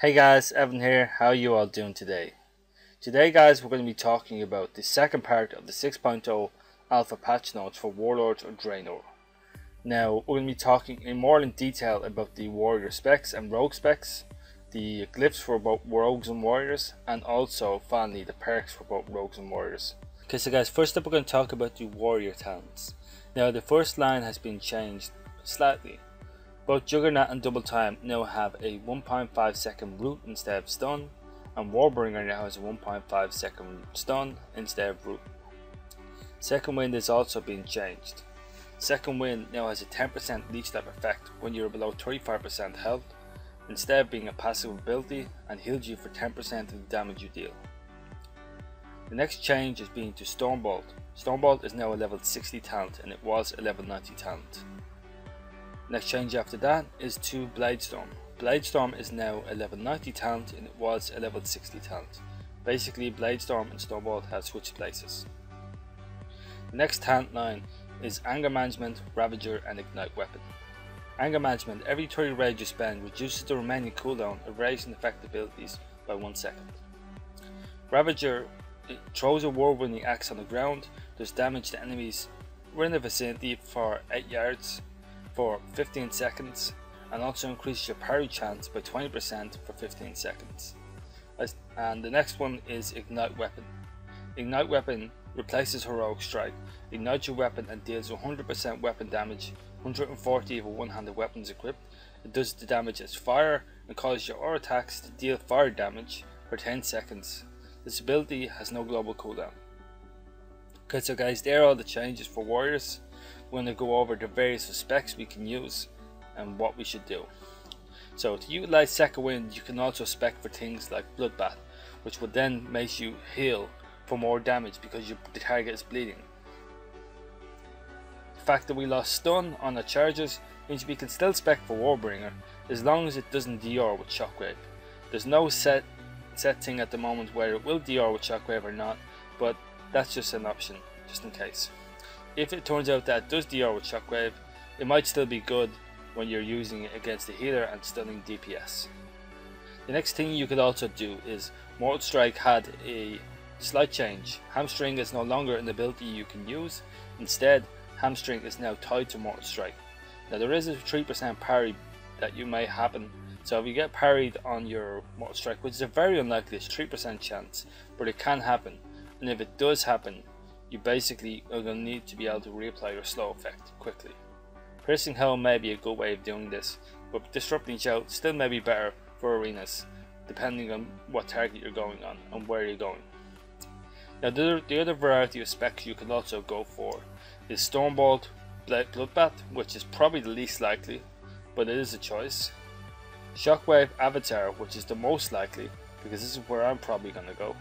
Hey guys, Evan here. How are you all doing today? Today guys, we're going to be talking about the second part of the 6.0 alpha patch notes for Warlords or Draenor. Now, we're going to be talking in detail about the warrior specs and rogue specs, the glyphs for both rogues and warriors, and also finally the perks for both rogues and warriors. Okay, so guys, first up we're going to talk about the warrior talents. Now, the first line has been changed slightly. Both Juggernaut and Double Time now have a 1.5 second root instead of stun, and Warbringer now has a 1.5 second stun instead of root. Second Wind is also being changed. Second Wind now has a 10% leech type effect when you're below 35% health, instead of being a passive ability, and heals you for 10% of the damage you deal. The next change is being to Stormbolt. Stormbolt is now a level 60 talent and it was a level 90 talent. Next change after that is to Bladestorm. Bladestorm is now a level 90 talent and it was a level 60 talent. Basically, Bladestorm and Stormbolt have switched places. The next talent line is Anger Management, Ravager and Ignite Weapon. Anger Management, every 30 rage you spend reduces the remaining cooldown of rage and effect abilities by 1 second. Ravager, it throws a war-winning axe on the ground, does damage to enemies within the vicinity for 8 yards for 15 seconds, and also increases your parry chance by 20% for 15 seconds. And the next one is Ignite Weapon. Ignite Weapon replaces Heroic Strike. Ignites your weapon and deals 100% weapon damage, 140 if a one-handed weapon is equipped. It does the damage as fire and causes your aura attacks to deal fire damage for 10 seconds. This ability has no global cooldown. Okay, so guys, there are all the changes for warriors. We're going to go over the various specs we can use and what we should do. So to utilize Second Wind, you can also spec for things like Bloodbath, which would then make you heal for more damage because the target is bleeding. The fact that we lost stun on the charges means we can still spec for Warbringer as long as it doesn't DR with Shockwave. There's no set thing at the moment where it will DR with Shockwave or not, but that's just an option, just in case. If it turns out that it does DR with Shockwave, it might still be good when you're using it against the healer and stunning DPS. The next thing you could also do is Mortal Strike had a slight change. Hamstring is no longer an ability you can use. Instead, Hamstring is now tied to Mortal Strike. Now there is a 3% parry that you may happen, so if you get parried on your Mortal Strike, which is a very unlikely, it's 3% chance, but it can happen, and if it does happen, you basically are going to need to be able to reapply your slow effect quickly. Piercing Helm may be a good way of doing this, but Disrupting Shout still may be better for arenas, depending on what target you're going on and where you're going. Now the other variety of specs you can also go for is Stormbolt, Bloodbath, which is probably the least likely, but it is a choice. Shockwave Avatar, which is the most likely, because this is where I'm probably going to go.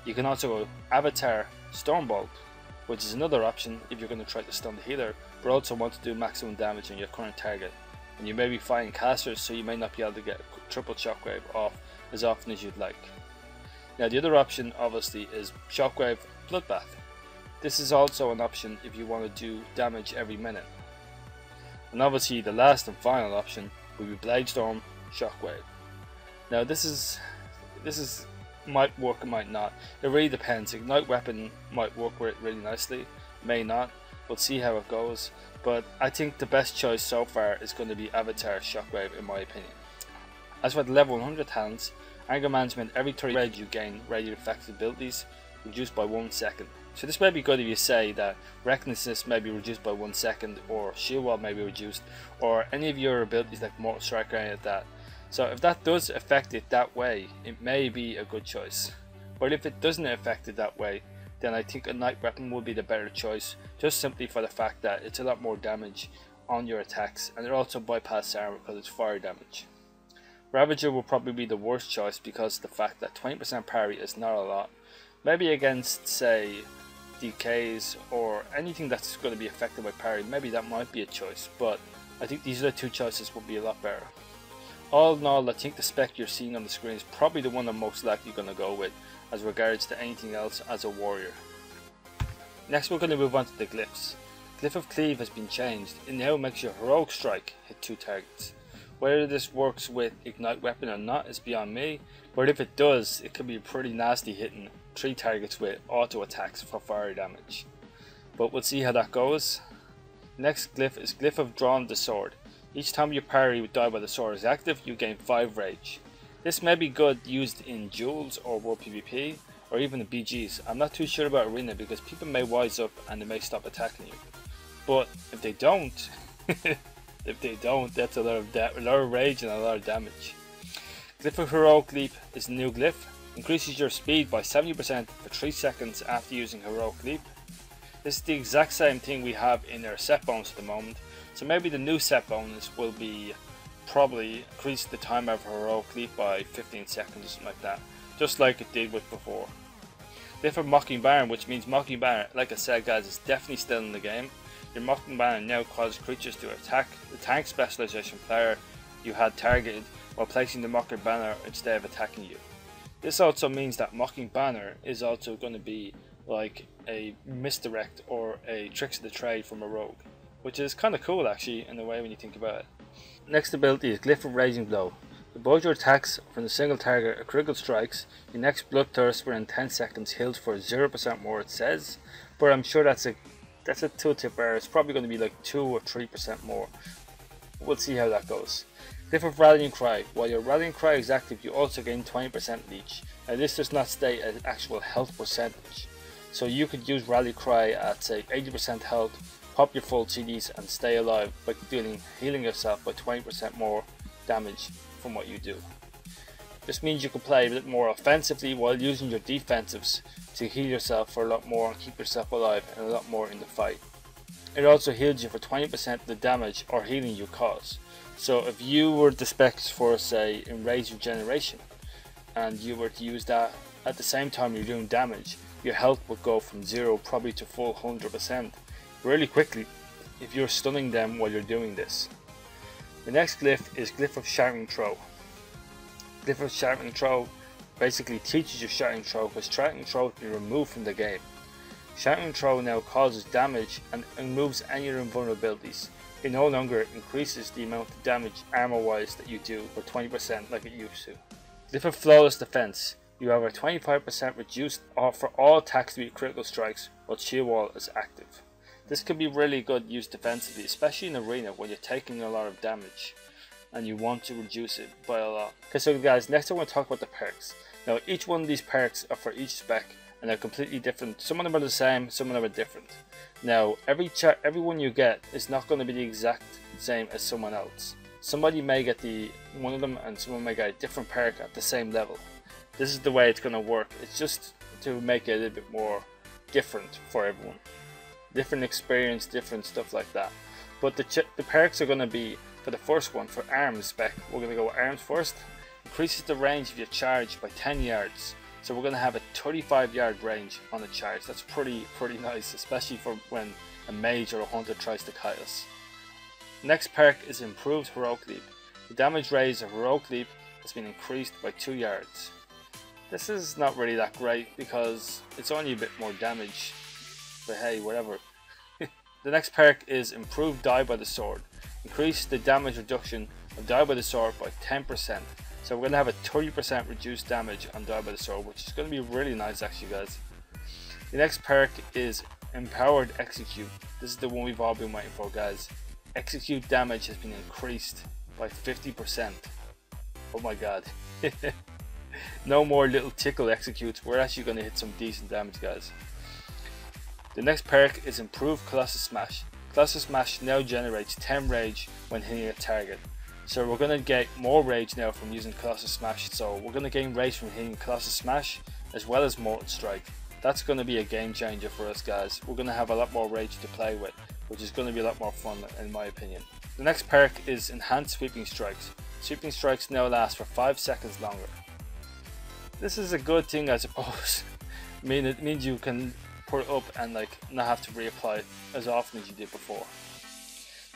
You can also go Avatar Stormbolt, which is another option if you're going to try to stun the healer, but also want to do maximum damage on your current target. And you may be fighting casters, so you may not be able to get triple Shockwave off as often as you'd like. Now the other option obviously is Shockwave Bloodbath. This is also an option if you want to do damage every minute. And obviously the last and final option will be Bladestorm Shockwave. Now this is might work, it might not. It really depends. Ignite Weapon might work with it really nicely, may not. We'll see how it goes. But I think the best choice so far is going to be Avatar Shockwave in my opinion. As for the level 100 talents, Anger Management, every 30 rage you gain radiant effect abilities reduced by 1 second. So this may be good if you say that Recklessness may be reduced by 1 second, or Shield Wall may be reduced, or any of your abilities like Mortal Strike or any of that. So if that does affect it that way, it may be a good choice. But if it doesn't affect it that way, then I think a Night Weapon will be the better choice, just simply for the fact that it's a lot more damage on your attacks, and it also bypasses armor because it's fire damage. Ravager will probably be the worst choice because of the fact that 20% parry is not a lot. Maybe against, say, DKs or anything that's going to be affected by parry, maybe that might be a choice, but I think these other two choices will be a lot better. All in all, I think the spec you're seeing on the screen is probably the one I'm most likely going to go with as regards to anything else as a warrior. Next we're going to move on to the glyphs. Glyph of Cleave has been changed. It now makes your Heroic Strike hit 2 targets. Whether this works with Ignite Weapon or not is beyond me, but if it does, it could be pretty nasty hitting 3 targets with auto attacks for fire damage. But we'll see how that goes. Next glyph is Glyph of Drawn the Sword. Each time your parry with Die by the Sword is active, you gain 5 rage. This may be good used in duels or World PvP, or even the BGs. I'm not too sure about Arena because people may wise up and they may stop attacking you. But if they don't, that's a lot of rage and a lot of damage. Glyph of Heroic Leap is a new glyph. Increases your speed by 70% for 3 seconds after using Heroic Leap. This is the exact same thing we have in our set bonus at the moment, so maybe the new set bonus will be probably increase the time of Heroic Leap by 15 seconds or something like that, just like it did with before. Glyph of Mocking Baron, which means Mocking Baron, like I said guys, is definitely still in the game. Your Mocking Baron now causes creatures to attack the tank specialization player you had targeted while placing the Mocking Banner instead of attacking you. This also means that Mocking Banner is also going to be like a misdirect or a tricks of the trade from a rogue, which is kind of cool actually in a way when you think about it. Next ability is Glyph of Raging Blow. If both your attacks from the single target are critical strikes, your next Bloodthirst within 10 seconds heals for 0% more, it says, but I'm sure that's a tooltip error. It's probably going to be like 2 or 3% more. We'll see how that goes. Glyph of Rallying Cry. While your Rallying Cry is active, you also gain 20% leech. Now this does not state an actual health percentage, so you could use Rally Cry at say 80% health, pop your full CDs and stay alive by healing yourself by 20% more damage from what you do. This means you can play a bit more offensively while using your defensives to heal yourself for a lot more and keep yourself alive and a lot more in the fight. It also heals you for 20% of the damage or healing you cause. So if you were the specs for say Enrage Regeneration and you were to use that at the same time you're doing damage, your health would go from 0 probably to full 100% really quickly if you're stunning them while you're doing this. The next glyph is Glyph of Shattering Throw. Glyph of Shattering Throw basically teaches you Shattering Throw because Shattering Throw can be removed from the game. Shattering Throw now causes damage and removes any invulnerabilities. It no longer increases the amount of damage armor wise that you do for 20% like it used to. Glyph of Flawless Defense. You have a 25% reduced for all attacks to be critical strikes while Shield Wall is active. This could be really good used defensively, especially in Arena when you're taking a lot of damage and you want to reduce it by a lot. Okay, so guys, next I want to talk about the perks. Now each one of these perks are for each spec and they're completely different. Some of them are the same, some of them are different. Now every one you get is not going to be the exact same as someone else. Somebody may get one of them and someone may get a different perk at the same level. This is the way it's going to work. It's just to make it a little bit more different for everyone. Different experience, different stuff like that. But the perks are going to be, for the first one, for arms spec, we're going to go with arms first. Increases the range of your charge by 10 yards. So we're going to have a 35 yard range on the charge. That's pretty nice, especially for when a mage or a hunter tries to kite us. Next perk is Improved Heroic Leap. The damage raise of Heroic Leap has been increased by 2 yards. This is not really that great because it's only a bit more damage, but hey, whatever. The next perk is Improved Die by the Sword. Increase the damage reduction of Die by the Sword by 10%. So we're going to have a 30% reduced damage on Die by the Sword, which is going to be really nice actually guys. The next perk is Empowered Execute. This is the one we've all been waiting for guys. Execute damage has been increased by 50%. Oh my god. No more little tickle executes, we're actually going to hit some decent damage guys. The next perk is Improved Colossus Smash. Colossus Smash now generates 10 rage when hitting a target. So we're going to get more rage now from using Colossus Smash. So we're going to gain rage from hitting Colossus Smash as well as Mortal Strike. That's going to be a game changer for us guys. We're going to have a lot more rage to play with, which is going to be a lot more fun in my opinion. The next perk is Enhanced Sweeping Strikes. Sweeping Strikes now last for 5 seconds longer. This is a good thing I suppose. It means you can put it up and like not have to reapply it as often as you did before.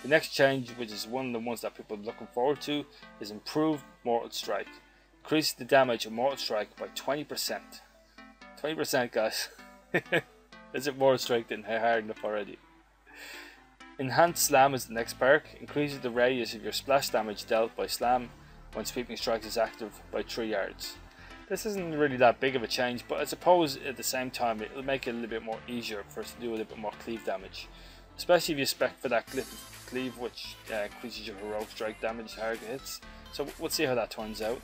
The next change, which is one of the ones that people are looking forward to, is Improved Mortal Strike. Increase the damage of Mortal Strike by 20%. 20% guys. Is it Mortal Strike didn't hit hard enough already? Enhanced Slam is the next perk, increases the radius of your splash damage dealt by Slam when sweeping strikes is active by 3 yards. This isn't really that big of a change, but I suppose at the same time it'll make it a little bit more easier for us to do a little bit more cleave damage. Especially if you spec for that cleave, which increases your heroic strike damage target hits. So we'll see how that turns out.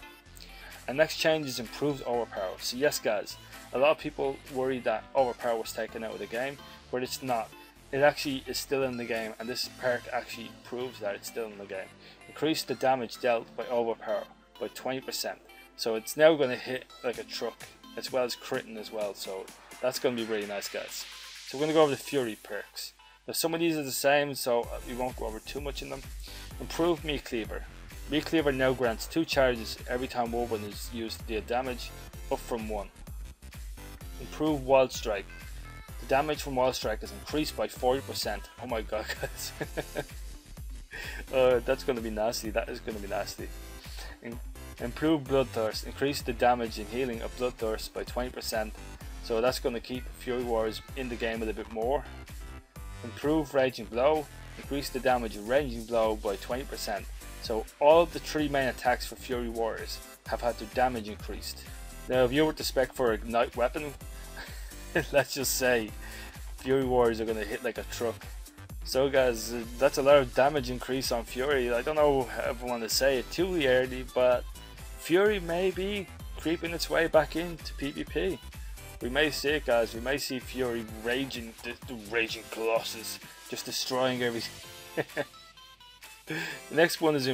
And next change is improved overpower. So yes guys, a lot of people worry that overpower was taken out of the game, but it's not. It actually is still in the game, and this perk actually proves that it's still in the game. Increase the damage dealt by overpower by 20%. So it's now going to hit like a truck, as well as critting as well. So that's going to be really nice guys. So we're going to go over the Fury perks. Now some of these are the same, so we won't go over too much in them. Improved Meat Cleaver. Meat Cleaver now grants 2 charges every time Warlord is used to deal damage, up from 1. Improved Wall Strike. The damage from Wall Strike is increased by 40%. Oh my god guys. That's going to be nasty. That is going to be nasty. Improved Bloodthirst. Increase the damage and healing of Bloodthirst by 20%. So that's going to keep Fury Wars in the game a little bit more. Improve Raging Blow. Increase the damage of Raging Blow by 20%. So all of the 3 main attacks for Fury Warriors have had their damage increased. Now if you were to spec for a Ignite weapon, let's just say Fury Warriors are going to hit like a truck. So guys, that's a lot of damage increase on Fury. I don't know if I want to say it too early, but Fury may be creeping its way back into PvP. We may see it guys, we may see Fury raging, the raging Colossus, just destroying everything. The next one is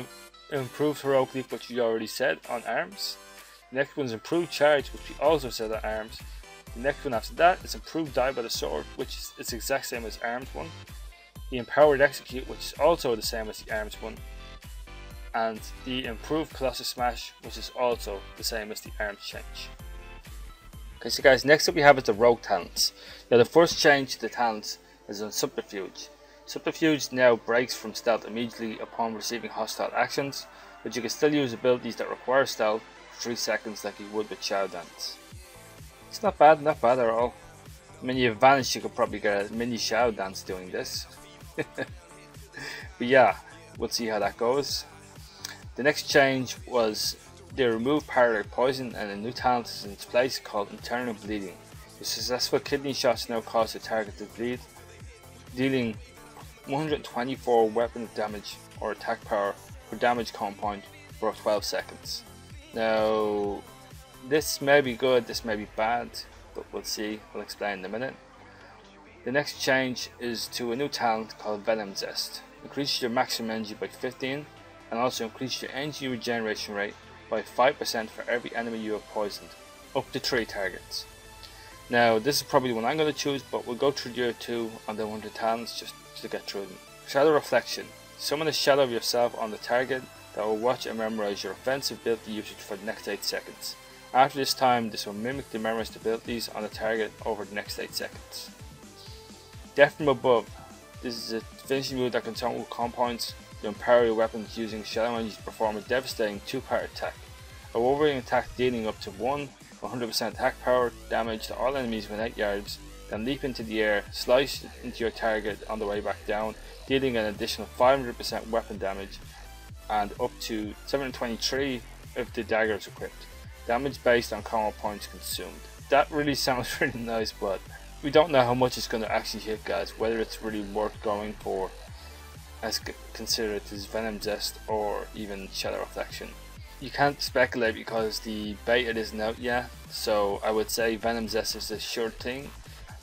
improved Heroic Leap, which we already said on arms. The next one is improved Charge, which we also said on arms. The next one after that is improved Die by the Sword, which is the exact same as arms one. The Empowered Execute, which is also the same as the arms one. And the improved Colossus Smash, which is also the same as the arms change. Okay, so guys, next up we have is the Rogue talents. Now the first change to the talents is on Subterfuge. Subterfuge now breaks from stealth immediately upon receiving hostile actions, but you can still use abilities that require stealth for 3 seconds like you would with Shadow Dance. It's not bad at all. I mean, you have Vanish, you could probably get a mini Shadow Dance doing this. But yeah, we'll see how that goes. The next change was they removed Paralysed Poison, and a new talent is in its place called Internal Bleeding. The successful kidney shots now cause the target to bleed, dealing 124 weapon damage or attack power per damage count point for 12 seconds. Now, this may be good, this may be bad, but we'll see, we'll explain in a minute. The next change is to a new talent called Venom Zest. Increases your maximum energy by 15 and also increases your energy regeneration rate by 5% for every enemy you have poisoned, up to 3 targets. Now this is probably the one I'm going to choose, but we'll go through the other 2 on the 100 talents just to get through them. Shadow Reflection. Summon a shadow of yourself on the target that will watch and memorize your offensive ability usage for the next 8 seconds. After this time, this will mimic the memorized abilities on the target over the next 8 seconds. Death from Above. This is a finishing move that can turn with compounds to empower your weapons using shadow energy to perform a devastating 2-part attack. A Wolverine attack dealing up to 100% attack power damage to all enemies within 8 yards, then leap into the air, slice into your target on the way back down, dealing an additional 500% weapon damage and up to 723 if the dagger is equipped. Damage based on combo points consumed. That really sounds really nice, but we don't know how much it's going to actually hit guys, whether it's really worth going for as considered as Venom Zest or even Shadow Reflection. You can't speculate because the beta isn't out yet, so I would say Venom Zest is a sure thing,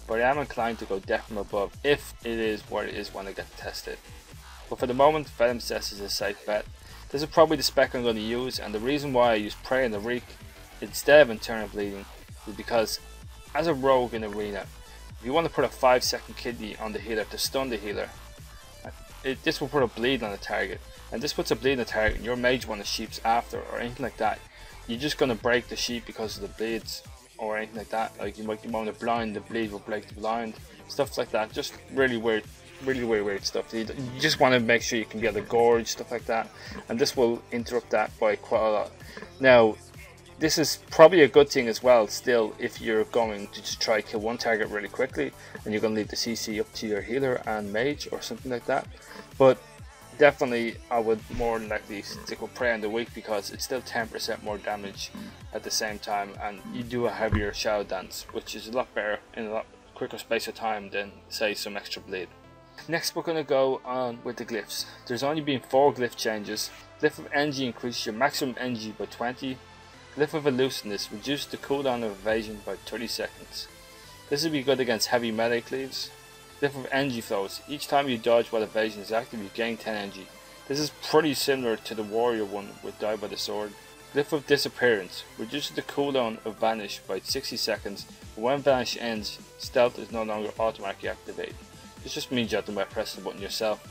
but I am inclined to go Death from Above if it is what it is when I get tested. But for the moment, Venom Zest is a safe bet. This is probably the spec I'm going to use, and the reason why I use Prey and the Reek instead of Internal Bleeding is because as a rogue in Arena, if you want to put a 5-second kidney on the healer to stun the healer, this will put a bleed on the target, and this puts a bleed on the target and your mage one of sheeps after or anything like that, you're just going to break the sheep because of the bleeds or anything like that. Like you might want to blind, the bleed will break the blind, stuff like that. Just really weird stuff. You just want to make sure you can get the gorge, stuff like that, and this will interrupt that by quite a lot. Now This is probably a good thing as well still if you're going to just try kill one target really quickly and you're going to leave the CC up to your healer and mage or something like that. But definitely I would more than likely stick with Prey on the weak because it's still 10% more damage at the same time, and you do a heavier shadow dance, which is a lot better in a lot quicker space of time than say some extra bleed. Next we're going to go on with the glyphs. There's only been 4 glyph changes. Glyph of Energy increases your maximum energy by 20. Glyph of Elusiveness reduces the cooldown of evasion by 30 seconds. This will be good against heavy melee cleaves. Glyph of Energy Flows. Each time you dodge while evasion is active you gain 10 energy. This is pretty similar to the warrior one with Die by the Sword. Glyph of Disappearance reduces the cooldown of Vanish by 60 seconds, but when Vanish ends, Stealth is no longer automatically activated. This just means you have to press the button yourself.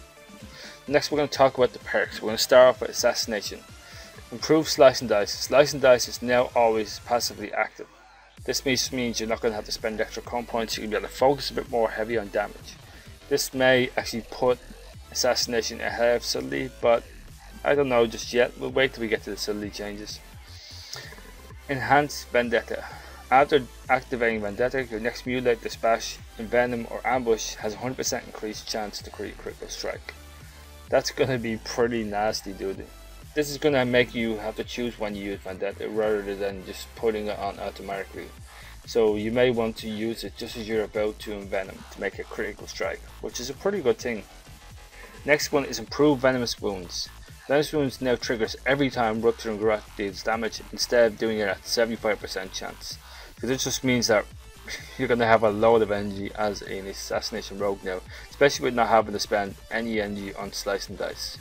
Next we're going to talk about the perks. We're going to start off with Assassination. Improve Slice and Dice. Slice and Dice is now always passively active. This means you're not going to have to spend extra comp points, you can be able to focus a bit more heavy on damage. This may actually put Assassination ahead of Subtlety, but I don't know just yet. We'll wait till we get to the Subtlety changes. Enhance Vendetta. After activating Vendetta, your next Mutilate, Dispatch, Envenom or Ambush has a 100% increased chance to create critical strike. That's going to be pretty nasty, dude. This is going to make you have to choose when you use Vendetta rather than just putting it on automatically. So you may want to use it just as you're about to Envenom to make a critical strike, which is a pretty good thing. Next one is Improve Venomous Wounds. Venomous Wounds now triggers every time Rupture and Garrote deals damage instead of doing it at 75% chance. So this just means that you're going to have a load of energy as an Assassination Rogue now, especially with not having to spend any energy on Slice and Dice.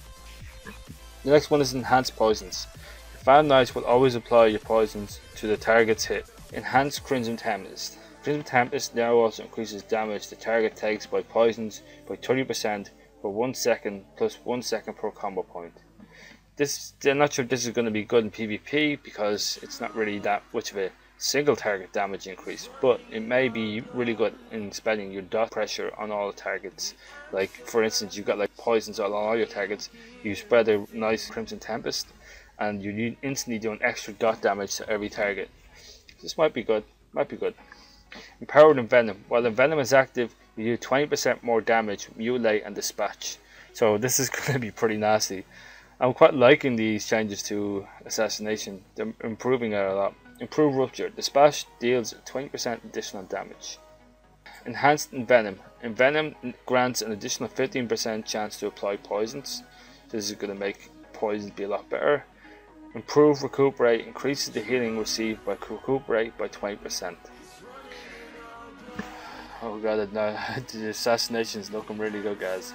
The next one is Enhanced Poisons. Your Fan Knights will always apply your poisons to the target's hit. Enhanced Crimson Tempest. Crimson Tempest now also increases damage the target takes by poisons by 30% for 1 second plus 1 second per combo point. I'm not sure this is going to be good in PvP because it's not really that much of a single target damage increase, but it may be really good in spending your dot pressure on all the targets. Like for instance, you've got like poisons on all your targets, you spread a nice Crimson Tempest and you instantly do an extra dot damage to every target. This might be good, Empowered Envenom. While Envenom is active, you do 20% more damage, Mutilate and Dispatch. So this is going to be pretty nasty. I'm quite liking these changes to Assassination, they're improving it a lot. Improve Rupture. Dispatch deals 20% additional damage. Enhanced Envenom. Envenom grants an additional 15% chance to apply poisons. This is going to make poisons be a lot better. Improve Recuperate. Increases the healing received by Recuperate by 20%. Oh god, the Assassination is looking really good, guys.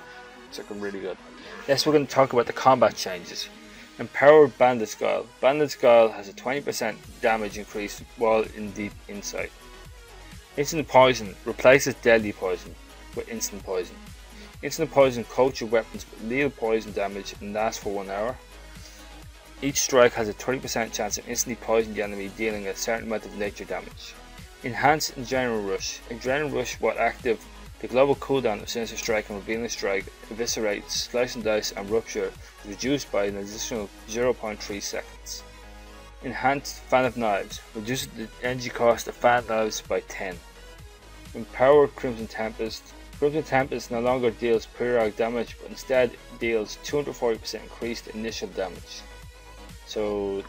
It's looking really good. Next we're going to talk about the combat changes. Empowered Bandit's Guile. Bandit's Guile has a 20% damage increase while in Deep Insight. Instant Poison replaces Deadly Poison with Instant Poison. Instant Poison coats your weapons with lethal poison damage and lasts for 1 hour. Each strike has a 30% chance of instantly poisoning the enemy, dealing a certain amount of nature damage. Enhanced Adrenaline Rush. Adrenaline Rush, while active, the global cooldown of Sinister Strike and Revealing Strike, Eviscerate, Slice and Dice and Rupture is reduced by an additional 0.3 seconds. Enhanced Fan of Knives reduces the energy cost of Fan Knives by 10. Empowered Crimson Tempest. Crimson Tempest no longer deals periodic damage, but instead deals 240% increased initial damage. So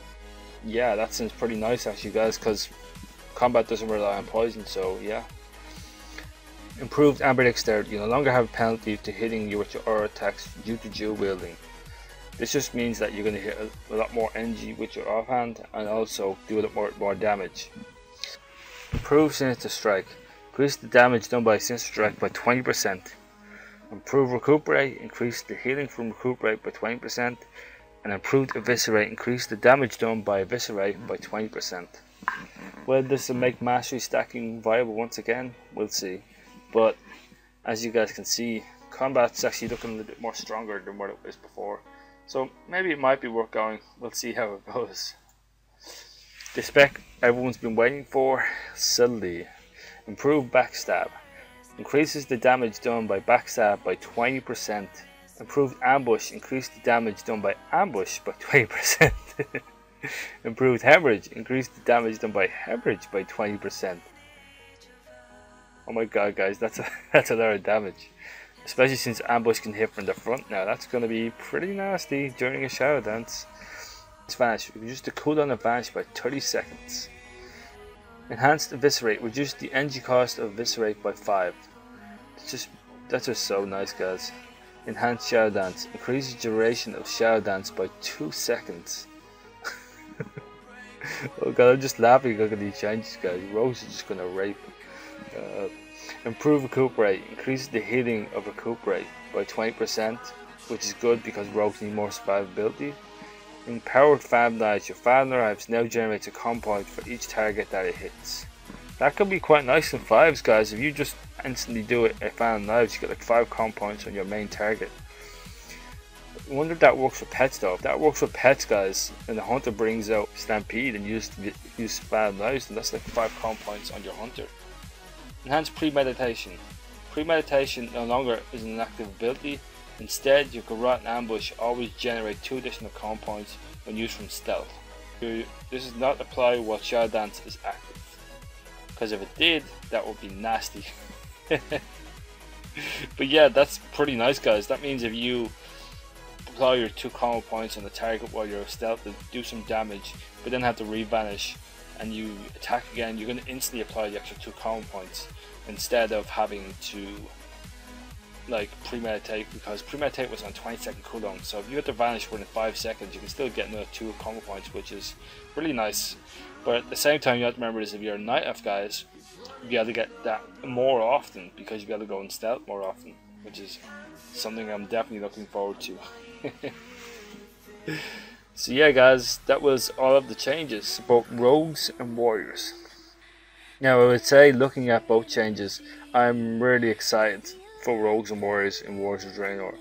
yeah, that seems pretty nice actually, guys, because combat doesn't rely on poison, so yeah. Improved Amber Dexterity. You no longer have a penalty to hitting you with your aura attacks due to dual wielding. This just means that you're going to hit a lot more energy with your offhand and also do a lot more damage. Improved Sinister Strike. Increase the damage done by Sinister Strike by 20%. Improve Recuperate. Increase the healing from Recuperate by 20%. And improved Eviscerate. Increase the damage done by Eviscerate by 20%. Will this make mastery stacking viable once again? We'll see. But as you guys can see, combat's actually looking a little bit more stronger than what it was before. So maybe it might be worth going. We'll see how it goes. The spec everyone's been waiting for, Subtlety. Improved Backstab. Increases the damage done by Backstab by 20%. Improved Ambush. Increase the damage done by Ambush by 20%. Improved hemorrhage. Increased the damage done by hemorrhage by 20%. Oh my god, guys, that's a lot of damage. Especially since ambush can hit from the front now. That's going to be pretty nasty during a shadow dance. Vanish. Reduce the cooldown of Vanish by 30 seconds. Enhanced Eviscerate. Reduce the energy cost of Eviscerate by 5. That's just so nice, guys. Enhanced Shadow Dance. Increases duration of Shadow Dance by 2 seconds. Oh god, I'm just laughing looking at these changes, guys. Rose is just gonna rape. Improve Recuperate. Increases the healing of Recuperate by 20%, which is good because rogues need more survivability. Empowered Fab Knives. Your Fab Knives now generates a comp point for each target that it hits. That could be quite nice in 5s, guys. If you just instantly do it a Fab Knives, you get like 5 comp points on your main target. I wonder if that works for pets though. If that works for pets, guys, and the hunter brings out Stampede and use Fab Knives, then that's like 5 comp points on your hunter. Enhanced Premeditation. Premeditation no longer is an active ability. Instead, your Garrote and Ambush always generate 2 additional comp points when used from stealth. This does not apply while Shadow Dance is active, because if it did, that would be nasty. But yeah, that's pretty nice, guys. That means if you apply your 2 combo points on the target while you're stealth and do some damage, but then have to re-vanish and you attack again, you're going to instantly apply the extra 2 combo points instead of having to like Premeditate, because Premeditate was on 20-second cooldown. So if you have to vanish within 5 seconds, you can still get another 2 combo points, which is really nice. But at the same time, you have to remember is if you're a Night Elf, guys, you'll be able to get that more often because you'll be able to go in stealth more often, which is something I'm definitely looking forward to. So yeah, guys, that was all of the changes, both rogues and warriors. Now I would say, looking at both changes, I'm really excited for rogues and warriors in Warlords of Draenor.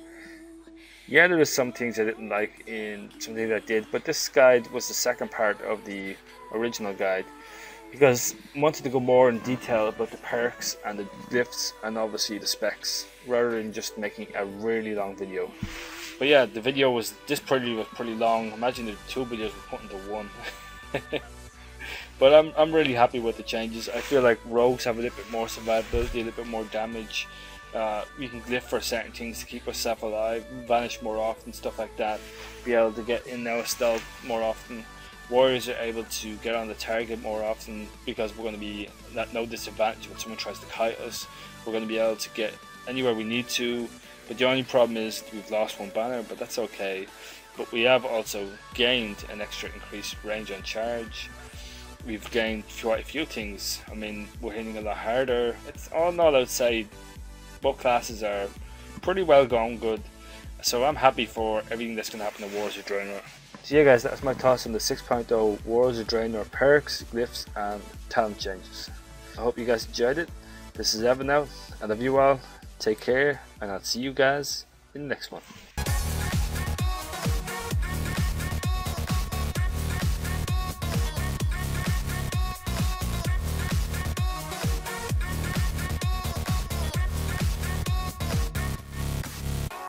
Yeah, there was some things I didn't like in some things I did, but this guide was the second part of the original guide because I wanted to go more in detail about the perks and the glyphs and obviously the specs, rather than just making a really long video. But yeah, the video was pretty long. Imagine the 2 videos were put into one. But I'm really happy with the changes. I feel like rogues have a little bit more survivability, a little bit more damage. You can glyph for certain things to keep yourself alive, vanish more often, stuff like that. Be able to get in now stealth more often. Warriors are able to get on the target more often because we're going to be at no disadvantage when someone tries to kite us. We're going to be able to get anywhere we need to. But the only problem is we've lost 1 banner, but that's okay. But we have also gained an extra increased range on charge. We've gained quite a few things. I mean, we're hitting a lot harder. It's all in all, I would say both classes are pretty well gone good. So I'm happy for everything that's going to happen in Warlords of Draenor. So yeah, guys, that's my thoughts on the 6.0 Warlords of Draenor perks, glyphs and talent changes. I hope you guys enjoyed it. This is Evylyn now. I love you all. Take care, and I'll see you guys in the next one.